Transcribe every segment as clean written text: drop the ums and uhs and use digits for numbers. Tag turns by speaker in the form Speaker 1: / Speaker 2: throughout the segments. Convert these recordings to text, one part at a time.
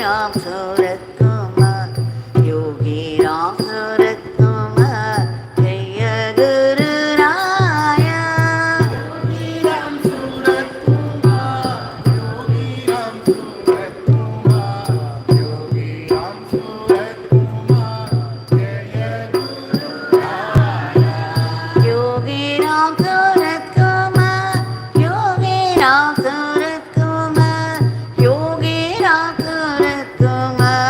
Speaker 1: Ramsuratkumar, Yogi Ramsuratkumar, Jaya Guru Raya. Yogi Ramsuratkumar, Yogi Ramsuratkumar, Yogi Ramsuratkumar, Jaya Guru Raya. Yogi Ramsuratkumar, Yogi Ramsuratkumar, Yogi Ramsuratkumar,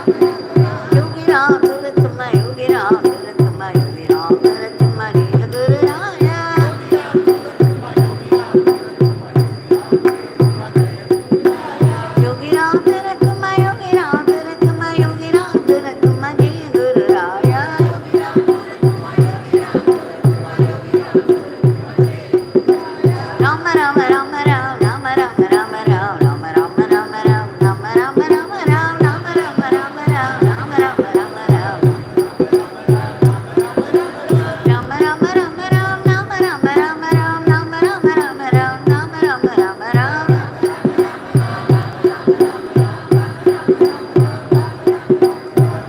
Speaker 1: Yogi Ram Suratkumar Yogi Ram Suratkumar Yogi Ram Suratkumar Jaya Guru Raya. Yogi Ram Suratkumar Yogi Ram Suratkumar Yogi Ram Suratkumar Jaya Guru Raya. Rama Rama Rama Ram Rama Rama Rama Ram Rama Rama Rama Ram Rama Rama Rama Ram Rama Rama Rama Ram Rama Rama Rama Ram Rama Rama Rama Ram Rama Rama Rama Ram Rama Rama Rama Ram Rama Rama Rama Ram.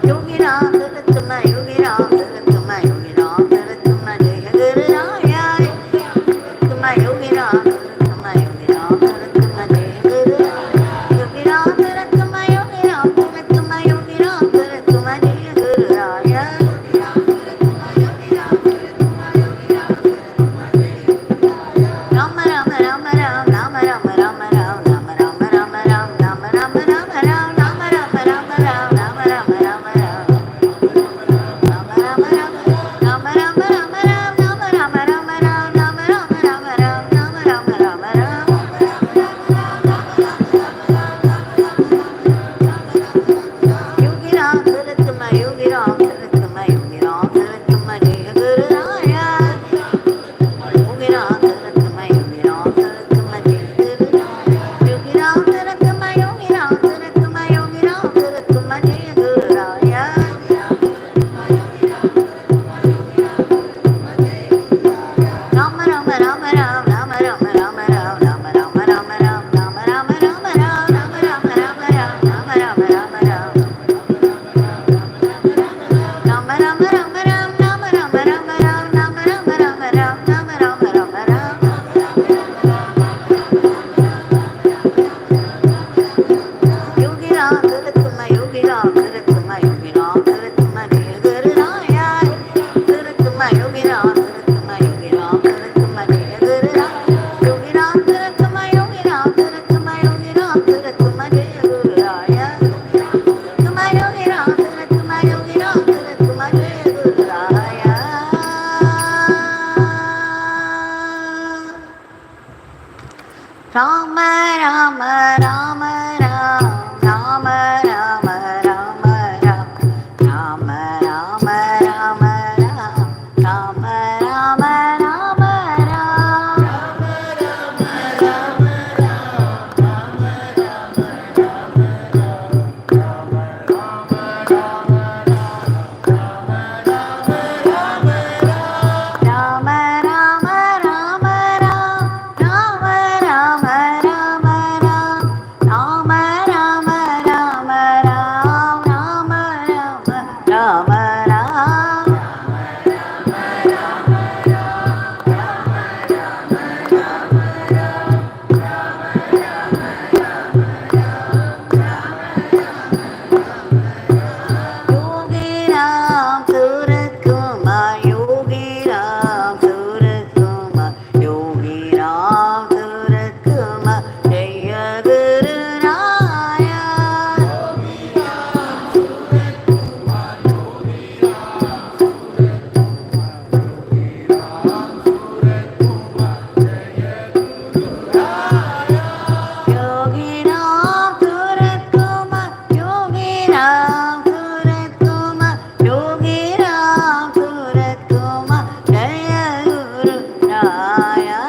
Speaker 1: Yogi Ram Suratkumar Yogi Ram Suratkumar Yogi Ram Suratkumar Jaya Guru Raya. Yogi Ram Suratkumar Yogi Ram Suratkumar Jaya Guru Raya. Yogi Ram Suratkumar Yogi Ram Suratkumar Yogi Ram Suratkumar Jaya Guru Raya. Rama Rama Rama Ram Rama Rama Rama Ram Rama Rama Rama Ram Rama Rama Rama Ram Rama Rama Rama Ram Rama Rama Rama Ram Rama Rama Rama Rama Rama Rama Ram Rama Rama Rama Ram Rama Rama Rama Ram Rama Rama Rama Ram. Yogi Ram Suratkumar Yogi Ram Suratkumar Yogi Ram Suratkumar Jaya Guru Raya. Yogi Ram Suratkumar Yogi Ram Suratkumar Jaya Guru Raya. Yogi Ram Suratkumar Yogi Ram Suratkumar Yogi Ram Suratkumar Jaya Guru Raya. Rama Rama Rama Ram Rama Rama Rama Ram Rama Rama Rama Ram Rama Rama Rama Ram Rama Rama Rama Ram Rama Rama Rama Ram Rama Rama Rama Ram Rama Rama Rama Ram Rama Rama Rama Ram Rama Rama Rama Ram. Yogi Ram Suratkumar Yogi Ram Suratkumar Yogi Ram Suratkumar Jaya Guru Raya. Suratkumar Yogi Ram Suratkumar Yogi Ram Suratkumar Jaya Guru Raya. Yogi Ram Suratkumar Yogi Ram Suratkumar Yogi Ram Suratkumar Jaya Guru Raya. Suratkumar Yogi Ram Suratkumar Yogi Ram Suratkumar Jaya Guru Raya. Rama Rama Rama Ram Rama Rama Rama Ram Rama Rama Rama Ram Rama Rama Rama Ram. Rama Rama Rama Ram Rama Rama Rama Ram Rama Rama Rama Ram Rama Rama Rama Yogi Ram Suratkumar Yogi Ram Suratkumar Yogi Ram Suratkumar Jaya Guru Raya. Yogi Ram Suratkumar Yogi Ram Suratkumar Yogi Ram Suratkumar Jaya Guru Raya.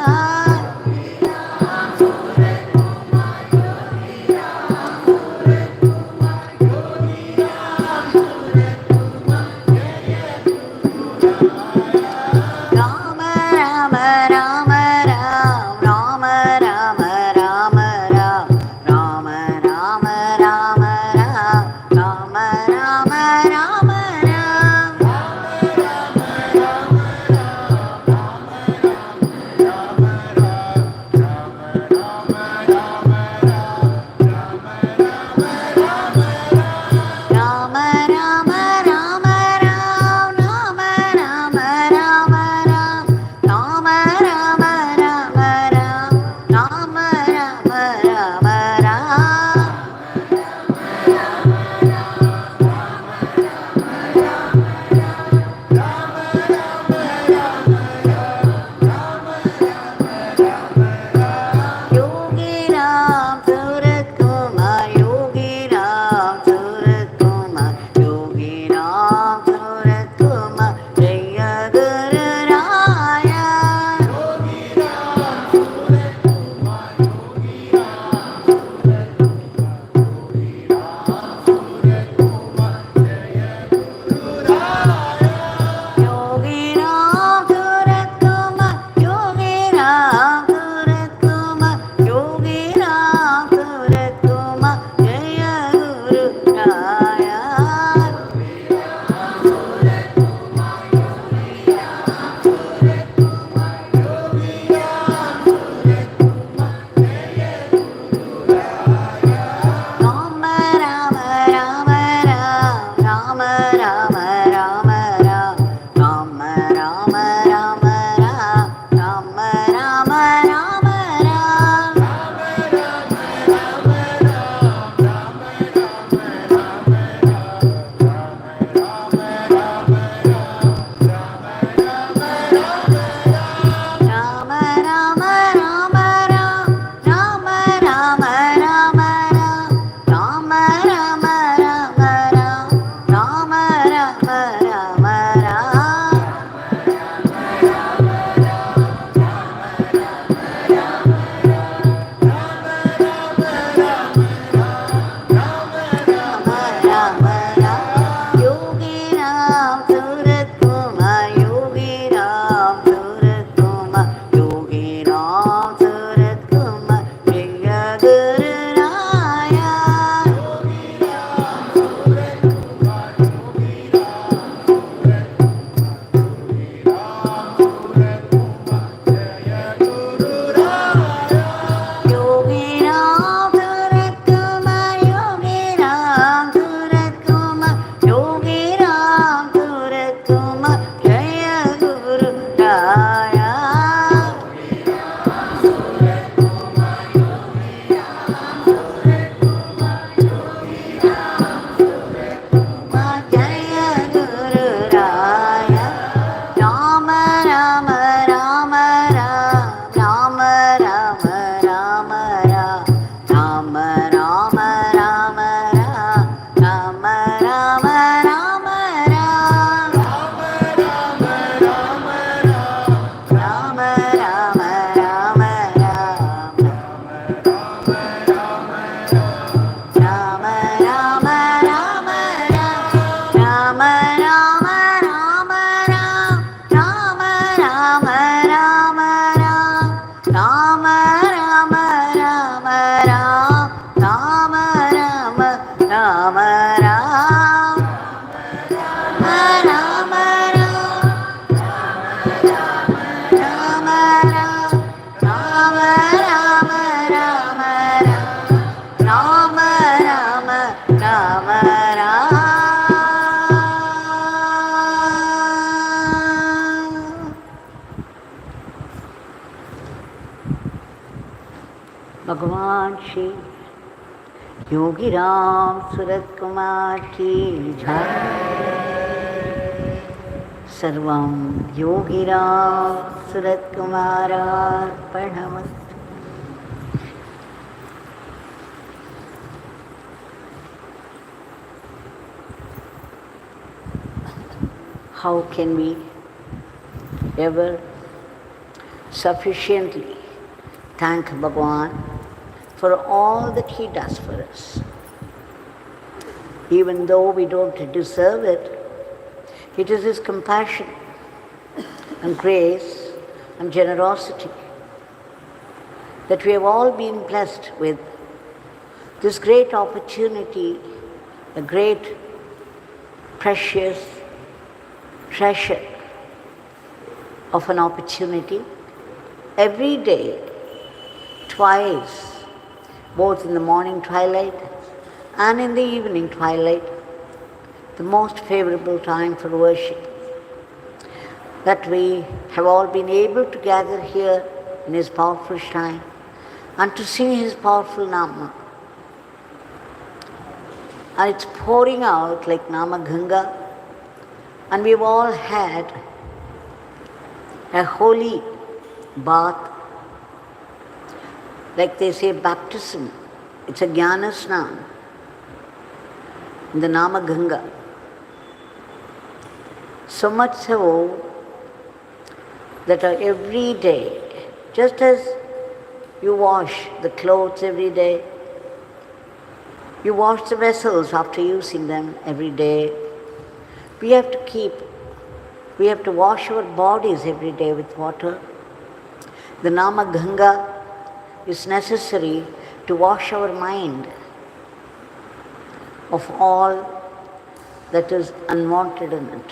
Speaker 1: Rama Rama Rama Ram Rama Rama Rama Ram Rama Rama Rama Ram Rama Rama Rama Ram. Rama Rama Rama Ram Rama Rama Rama Ram Rama Rama Rama Ram Rama Rama Rama Ram. Ki, Yogi Ramsuratkumar Ki Jai. Sarvam Yogi Ramsuratkumar Arpanamastu. How can we ever sufficiently thank Bhagavan for all that he does for us? Even though we don't deserve it, it is his compassion and grace and generosity that we have all been blessed with this great opportunity, a great, precious treasure of an opportunity every day, twice, both in the morning twilight and in the evening twilight, the most favorable time for worship, that we have all been able to gather here in his powerful shrine and to sing his powerful Nama. And it's pouring out like Nama Ganga, and we've all had a holy bath, like they say baptism. It's a Jnana Snan in the Nama Ganga. So much so that every day, just as you wash the clothes every day, you wash the vessels after using them every day, we have to wash our bodies every day with water. The Nama Ganga is necessary to wash our mind of all that is unwanted in it.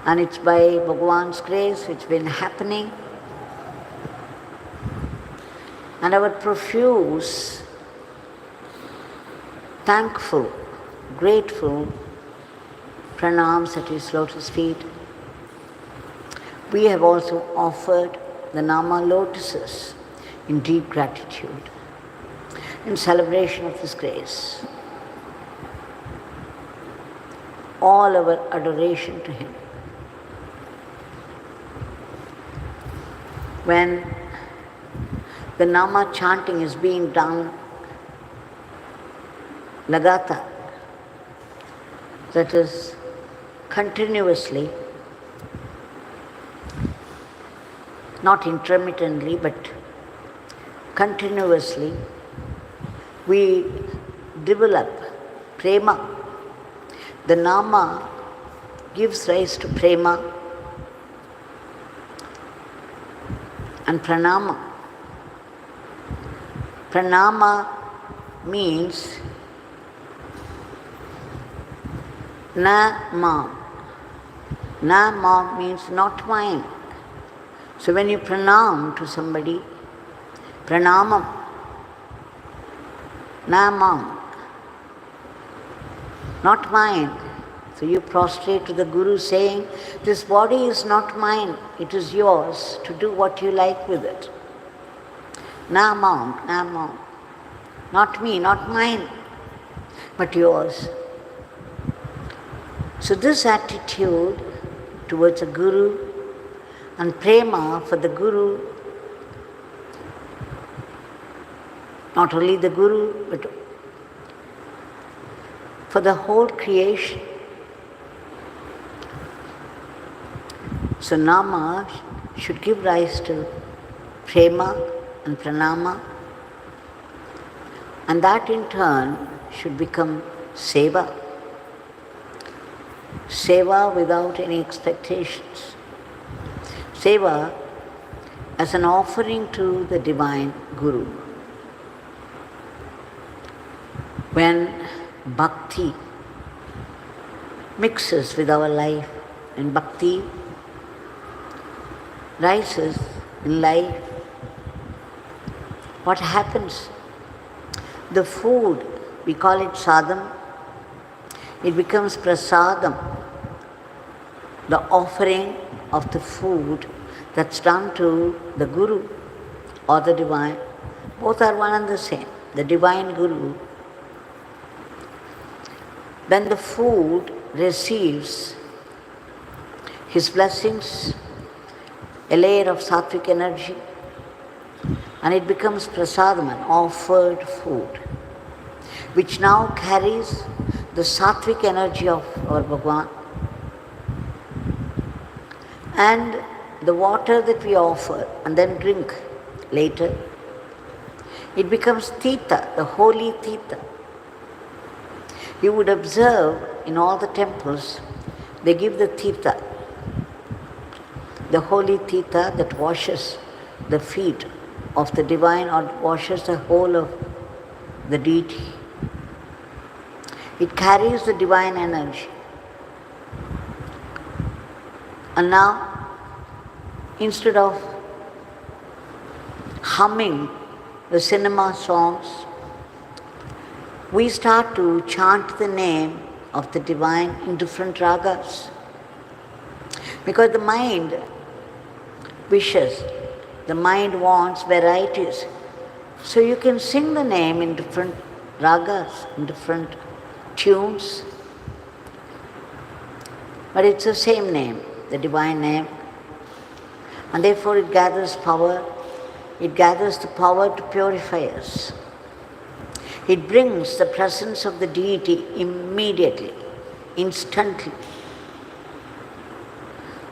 Speaker 1: And it's by Bhagavan's grace it's been happening. And our profuse, thankful, grateful pranams at his lotus feet. We have also offered the Nama lotuses in deep gratitude, in celebration of his grace. All our adoration to him. When the Nama chanting is being done lagata, that is continuously, not intermittently, but continuously, we develop prema. The Nama gives rise to prema and pranama. Pranama means na mam. Na mam means not mine. So when you pranam to somebody, pranamam, na mam, not mine. So you prostrate to the Guru saying, this body is not mine, it is yours to do what you like with it. Na mam, not me, not mine, but yours. So this attitude towards a Guru and prema for the Guru, not only the Guru, but for the whole creation. So Nama should give rise to prema and pranama, and that in turn should become seva. Seva without any expectations. Seva as an offering to the divine Guru. When bhakti mixes with our life, and bhakti rises in life, what happens? The food, we call it sadam, it becomes prasadam, the offering of the food that's done to the Guru or the divine Both are one and the same. The divine Guru, then the food receives his blessings, a layer of sattvic energy, and it becomes prasadam, an offered food, which now carries the sattvic energy of our Bhagavan. And the water that we offer and then drink later, it becomes tita, the holy tita. You would observe in all the temples, they give the tita, the holy tita that washes the feet of the divine or washes the whole of the deity. It carries the divine energy. And now, instead of humming the cinema songs, we start to chant the name of the divine in different ragas. Because the mind wishes, the mind wants varieties. So you can sing the name in different ragas, in different tunes. But it's the same name, the divine name. And therefore it gathers power. It gathers the power to purify us. It brings the presence of the deity immediately, instantly.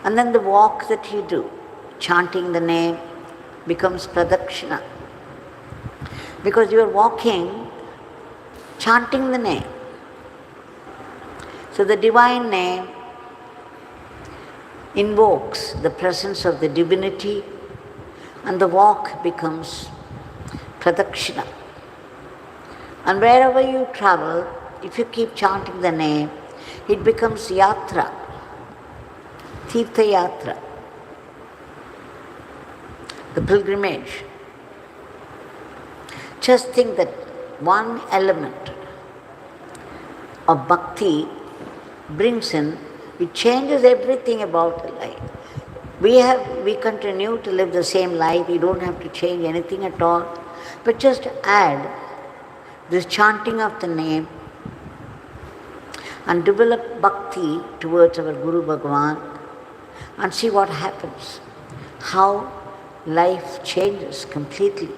Speaker 1: And then the walk that you do, chanting the name, becomes pradakshina. Because you are walking, chanting the name. So the divine name invokes the presence of the divinity, and the walk becomes pradakshina. And wherever you travel, if you keep chanting the name, it becomes yatra, tirtha yatra, the pilgrimage. Just think that one element of bhakti brings in, it changes everything about the life. We continue to live the same life, we don't have to change anything at all, but just add this chanting of the name and develop bhakti towards our Guru Bhagavan and see what happens, how life changes completely.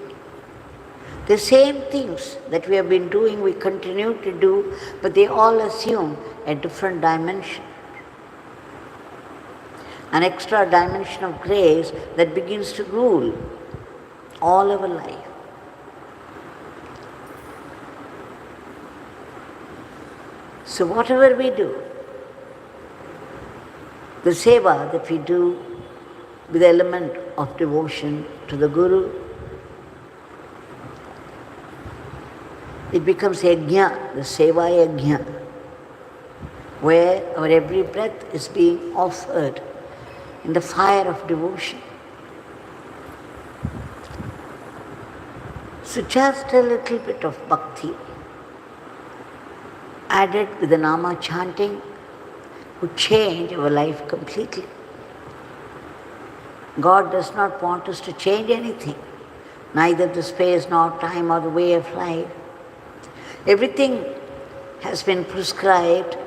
Speaker 1: The same things that we have been doing, we continue to do, but they all assume a different dimension. An extra dimension of grace that begins to rule all our life. So whatever we do, the seva that we do with the element of devotion to the Guru, it becomes yajna, the seva yajna, where our every breath is being offered in the fire of devotion. So just a little bit of bhakti added with the nama chanting would change our life completely. God does not want us to change anything, neither the space nor time or the way of life. Everything has been prescribed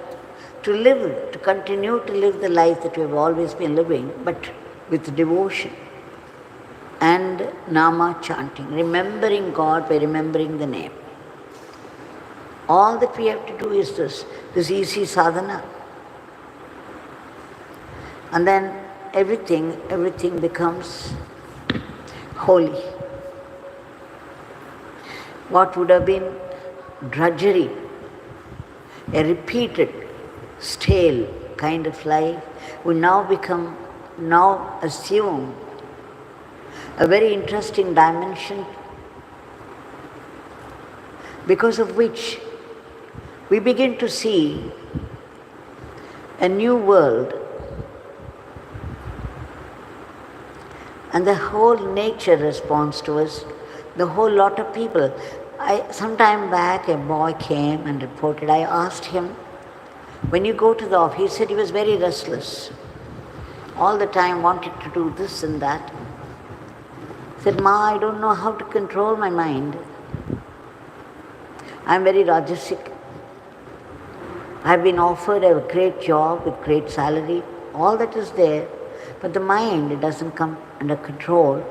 Speaker 1: to live, to continue to live the life that we have always been living, but with devotion and nama chanting, remembering God by remembering the name. All that we have to do is this easy sadhana. And then everything becomes holy. What would have been drudgery, a repeated, stale kind of life, will now assume a very interesting dimension, because of which we begin to see a new world, and the whole nature responds to us, the whole lot of people. Some time back, a boy came and reported. I asked him, when you go to the office, he said he was very restless. All the time wanted to do this and that. Said, Ma, I don't know how to control my mind. I'm very rajasic. I've been offered a great job with great salary. All that is there, but the mind doesn't come under control.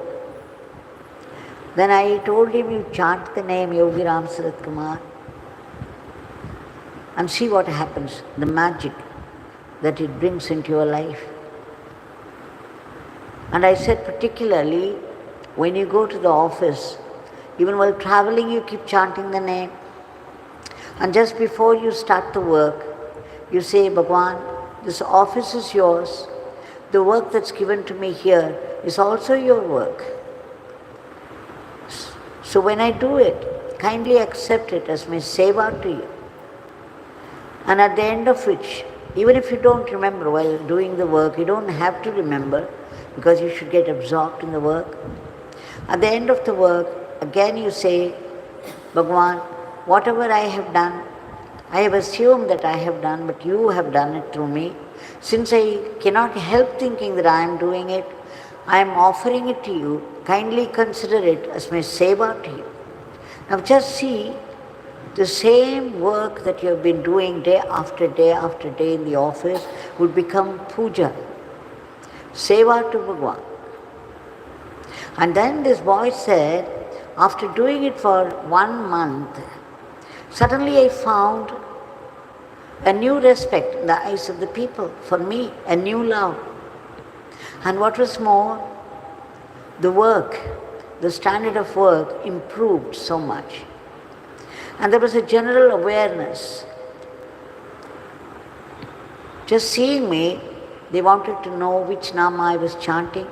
Speaker 1: Then I told him, you chant the name Yogi Ramsuratkumar and see what happens, the magic that it brings into your life. And I said particularly, when you go to the office, even while traveling, you keep chanting the name. And just before you start the work, you say, Bhagwan, this office is yours. The work that's given to me here is also your work. So when I do it, kindly accept it as my seva to you. And at the end of which, even if you don't remember while doing the work, you don't have to remember because you should get absorbed in the work. At the end of the work, again you say, Bhagwan, whatever I have done, I have assumed that I have done, but you have done it through me. Since I cannot help thinking that I am doing it, I am offering it to you. Kindly consider it as my seva to you. Now just see, the same work that you have been doing day after day after day in the office would become puja, seva to Bhagwan. And then this boy said, after doing it for 1 month, suddenly I found a new respect in the eyes of the people for me, a new love. And what was more, the work, the standard of work improved so much. And there was a general awareness. Just seeing me, they wanted to know which nama I was chanting.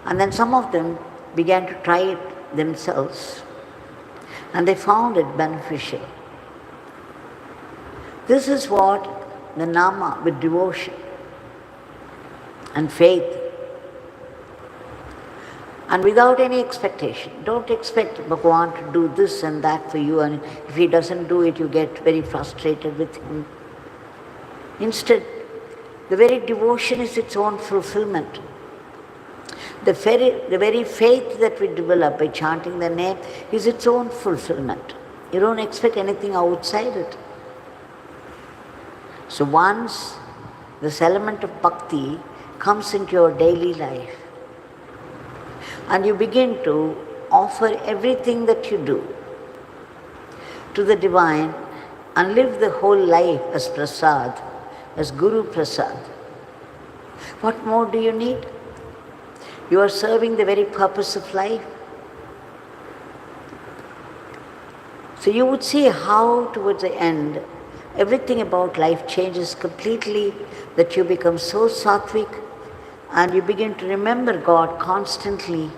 Speaker 1: And then some of them began to try it themselves. And they found it beneficial. This is what the nama with devotion and faith and without any expectation. Don't expect Bhagwan to do this and that for you, and if he doesn't do it, you get very frustrated with him. Instead, the very devotion is its own fulfillment. The very faith that we develop by chanting the name is its own fulfillment. You don't expect anything outside it. So once this element of bhakti comes into your daily life, and you begin to offer everything that you do to the divine and live the whole life as prasad, as Guru Prasad, what more do you need? You are serving the very purpose of life. So you would see how towards the end, everything about life changes completely, that you become so sattvic and you begin to remember God constantly.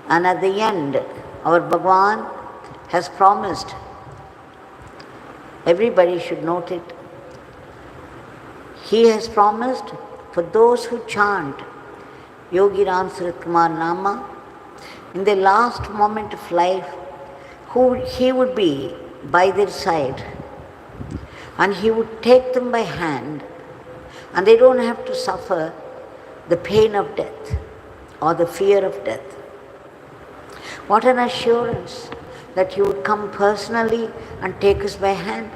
Speaker 1: And at the end, our Bhagwan has promised, everybody should note it, he has promised for those who chant Yogi Ramsuratkumar Nama, in their last moment of life, he would be by their side and he would take them by hand, and they don't have to suffer the pain of death or the fear of death. What an assurance that he would come personally and take us by hand,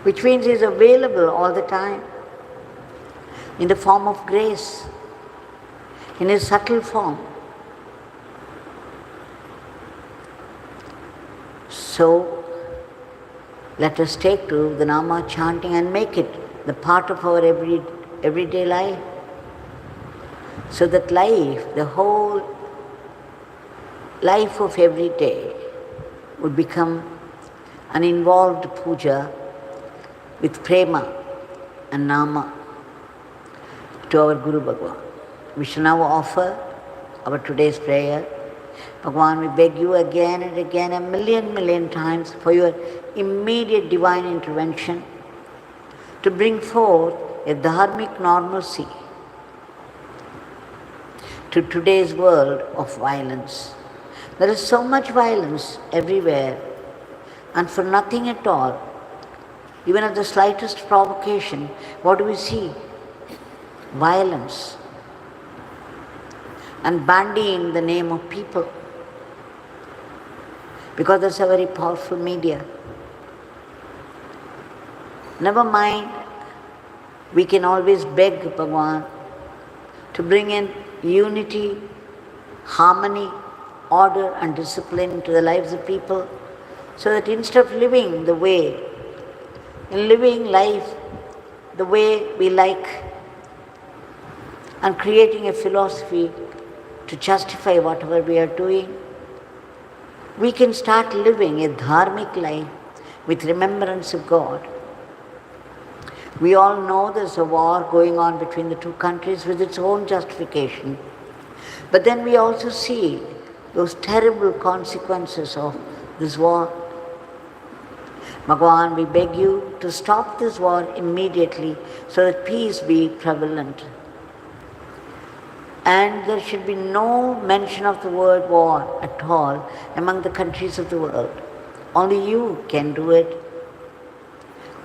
Speaker 1: which means he is available all the time in the form of grace, in his subtle form. So, let us take to the Nama chanting and make it the part of our everyday life, so that life, the whole life of every day, would become an involved puja with prema and nama to our Guru Bhagwan. We shall now offer our today's prayer. Bhagwan, we beg you again and again, a million times, for your immediate divine intervention to bring forth a dharmic normalcy to today's world of violence. There is so much violence everywhere, and for nothing at all. Even at the slightest provocation, what do we see? Violence. and bandying the name of people, because that's a very powerful media. Never mind, we can always beg Bhagavan to bring in unity, harmony, order and discipline into the lives of people, so that instead of living life the way we like and creating a philosophy to justify whatever we are doing, we can start living a dharmic life with remembrance of God. We all know there's a war going on between the two countries with its own justification. But then we also see those terrible consequences of this war. Bhagavan, we beg you to stop this war immediately so that peace be prevalent. And there should be no mention of the word war at all among the countries of the world. Only you can do it.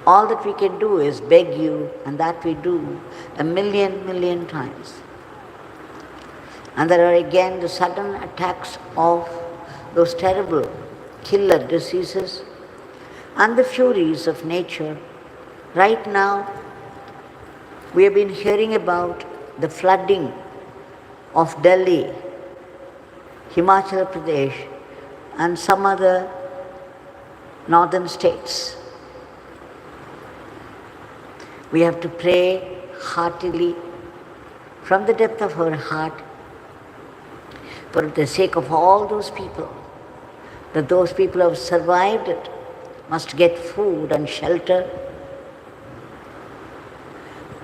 Speaker 1: All that we can do is beg you, and that we do a million times. And there are again the sudden attacks of those terrible killer diseases and the furies of nature. Right now, we have been hearing about the flooding of Delhi, Himachal Pradesh, and some other northern states. We have to pray heartily from the depth of our heart for the sake of all those people, that those people who have survived it must get food and shelter,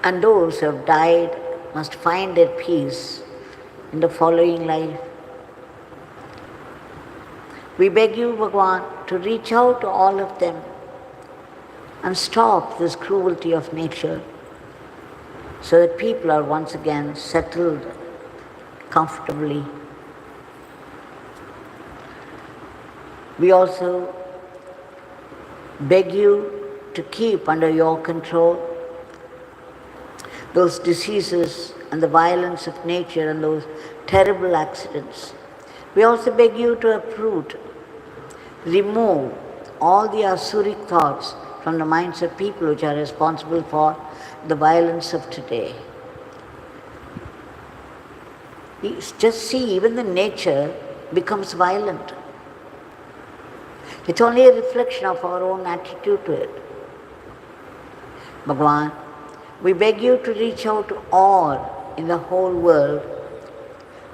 Speaker 1: and those who have died must find their peace in the following life. We beg you, Bhagavan, to reach out to all of them and stop this cruelty of nature so that people are once again settled comfortably. We also beg you to keep under your control those diseases and the violence of nature and those terrible accidents. We also beg you to uproot, remove all the asuric thoughts from the minds of people which are responsible for the violence of today. Just see, even the nature becomes violent. It's only a reflection of our own attitude to it. Bhagavan, we beg you to reach out to all in the whole world,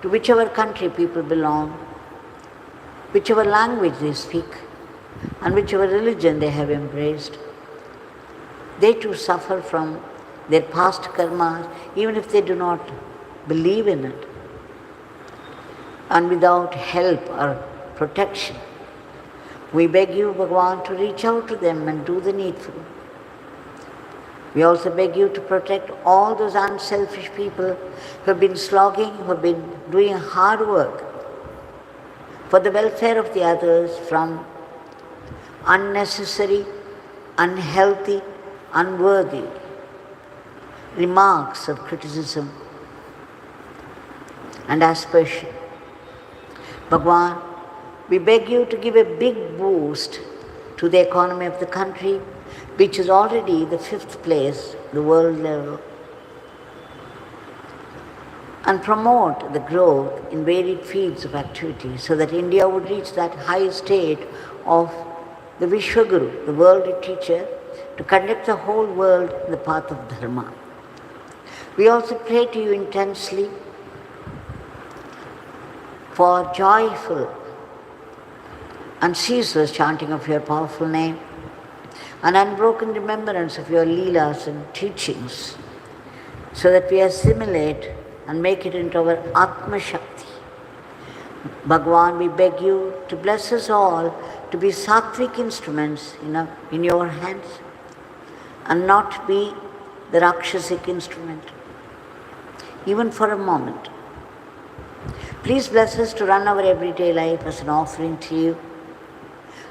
Speaker 1: to whichever country people belong, whichever language they speak, and whichever religion they have embraced. They too suffer from their past karmas, even if they do not believe in it. And without help or protection, we beg you, Bhagavan, to reach out to them and do the needful. We also beg you to protect all those unselfish people who have been slogging, who have been doing hard work for the welfare of the others from unnecessary, unhealthy, unworthy remarks of criticism and aspersion. Bhagavan, we beg you to give a big boost to the economy of the country, which is already the 5th place, the world level, and promote the growth in varied fields of activity so that India would reach that high state of the Vishwaguru, the world teacher, to conduct the whole world in the path of Dharma. We also pray to you intensely for joyful and ceaseless chanting of your powerful name, and unbroken remembrance of your leelas and teachings, so that we assimilate and make it into our Atma Shakti. Bhagavan, we beg you to bless us all to be sattvic instruments in your hands and not be the Rakshasic instrument, even for a moment. Please bless us to run our everyday life as an offering to you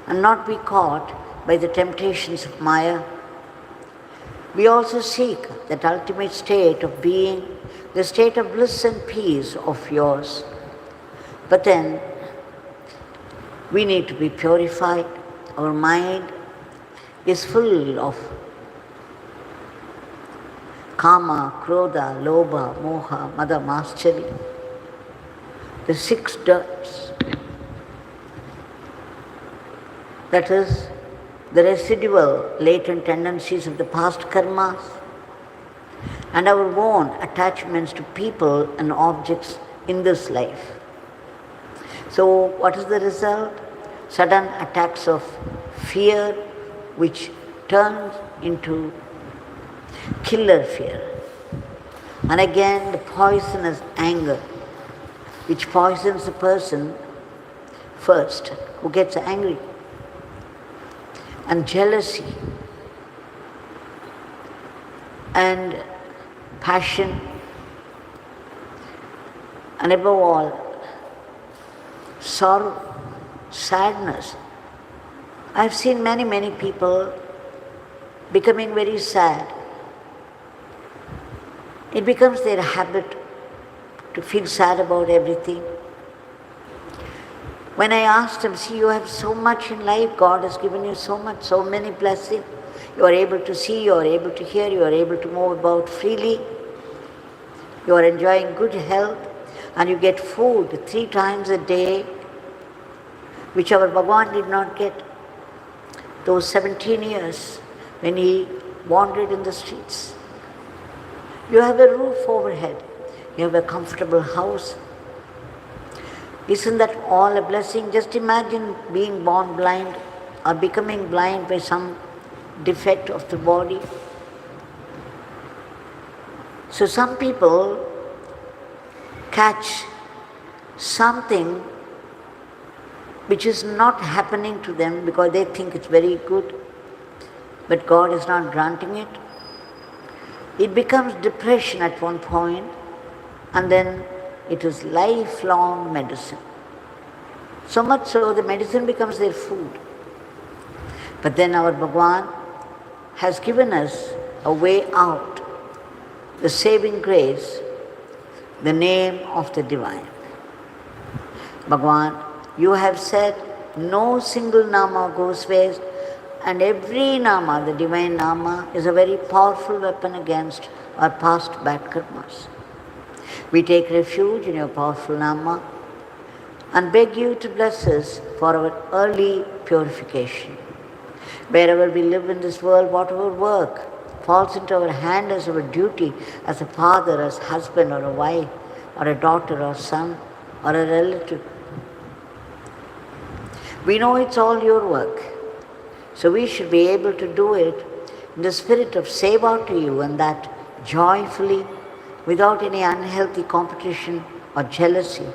Speaker 1: and not be caught by the temptations of Maya. We also seek that ultimate state of being the state of bliss and peace of yours. But then we need to be purified. Our mind is full of kama, krodha, lobha, moha, mada, maschari, the 6 dirts. That is, the residual latent tendencies of the past karmas and our own attachments to people and objects in this life. So what is the result? Sudden attacks of fear which turns into killer fear. And again the poisonous anger which poisons the person first, who gets angry. And jealousy and passion, and above all, sorrow, sadness. I've seen many people becoming very sad. It becomes their habit to feel sad about everything. When I asked them, see, you have so much in life, God has given you so much, so many blessings. You are able to see, you are able to hear, you are able to move about freely. You are enjoying good health, and you get food 3 times a day, which our Bhagavan did not get. Those 17 years when he wandered in the streets. You have a roof overhead, you have a comfortable house. Isn't that all a blessing? Just imagine being born blind or becoming blind by some defect of the body. So some people catch something which is not happening to them because they think it's very good, but God is not granting it. It becomes depression at one point, and then it is lifelong medicine. So much so the medicine becomes their food. But then our Bhagavan has given us a way out, the saving grace, the name of the Divine. Bhagavan, you have said no single nama goes waste, and every nama, the Divine Nama, is a very powerful weapon against our past bad karmas. We take refuge in your powerful Nama and beg you to bless us for our early purification. Wherever we live in this world, whatever work falls into our hand as our duty, as a father, as husband or a wife, or a daughter or son, or a relative, we know it's all your work. So we should be able to do it in the spirit of seva to you, and that joyfully, without any unhealthy competition or jealousy,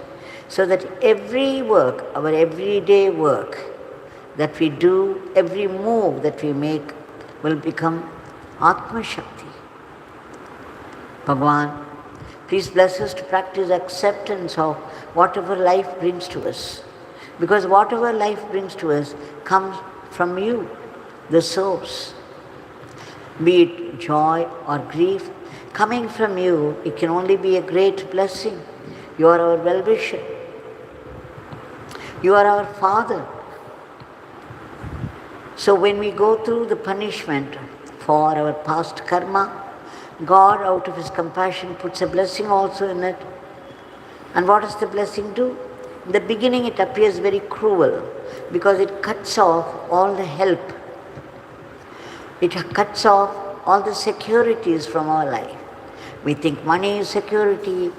Speaker 1: so that every work, our everyday work that we do, every move that we make will become Atma Shakti. Bhagavan, please bless us to practice acceptance of whatever life brings to us, because whatever life brings to us comes from you, the source. Be it joy or grief, coming from you, it can only be a great blessing. You are our well-wisher. You are our Father. So when we go through the punishment for our past karma, God, out of His compassion, puts a blessing also in it. And what does the blessing do? In the beginning it appears very cruel because it cuts off all the help. It cuts off all the securities from our life. We think money is security,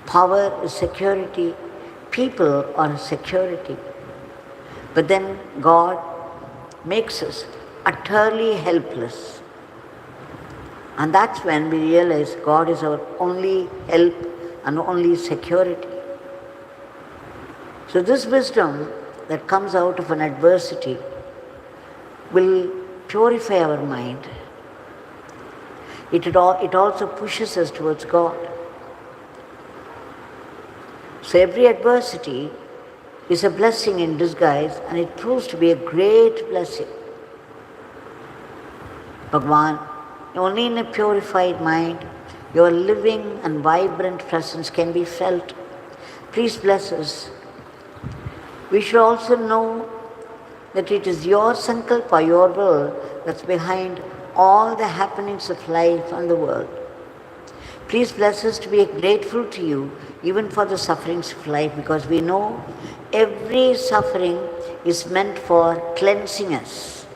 Speaker 1: power is security, people are security. But then God makes us utterly helpless. And that's when we realize God is our only help and only security. So this wisdom that comes out of an adversity will purify our mind. It also pushes us towards God. So every adversity is a blessing in disguise, and it proves to be a great blessing. Bhagavan, only in a purified mind Your living and vibrant presence can be felt. Please bless us. We should also know that it is your sankalpa, your will, that's behind all the happenings of life and the world. Please bless us to be grateful to you even for the sufferings of life, because we know every suffering is meant for cleansing us.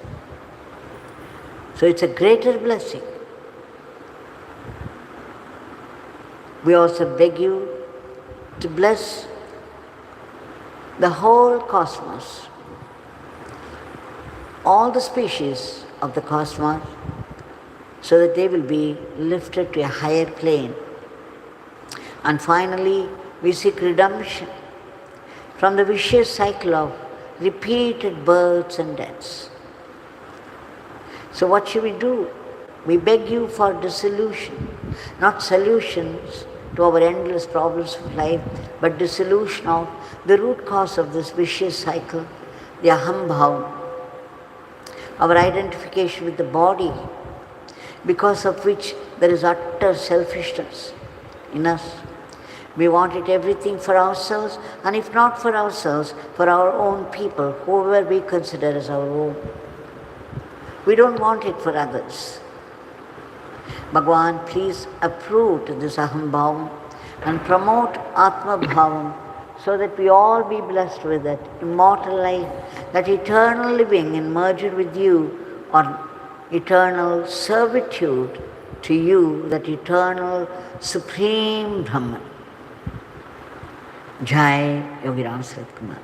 Speaker 1: So it's a greater blessing. We also beg you to bless the whole cosmos, all the species of the cosmos, so that they will be lifted to a higher plane. And finally, we seek redemption from the vicious cycle of repeated births and deaths. So what should we do? We beg you for dissolution, not solutions to our endless problems of life, but dissolution of the root cause of this vicious cycle, the aham bhava, our identification with the body, because of which there is utter selfishness in us. We wanted everything for ourselves, and if not for ourselves, for our own people, whoever we consider as our own. We don't want it for others. Bhagavan, please approve to this aham bhavam and promote atma bhavam, so that we all be blessed with that immortal life, that eternal living and merged with you, or eternal servitude to you, that eternal supreme Brahman. Jai Yogi Ramsuratkumar.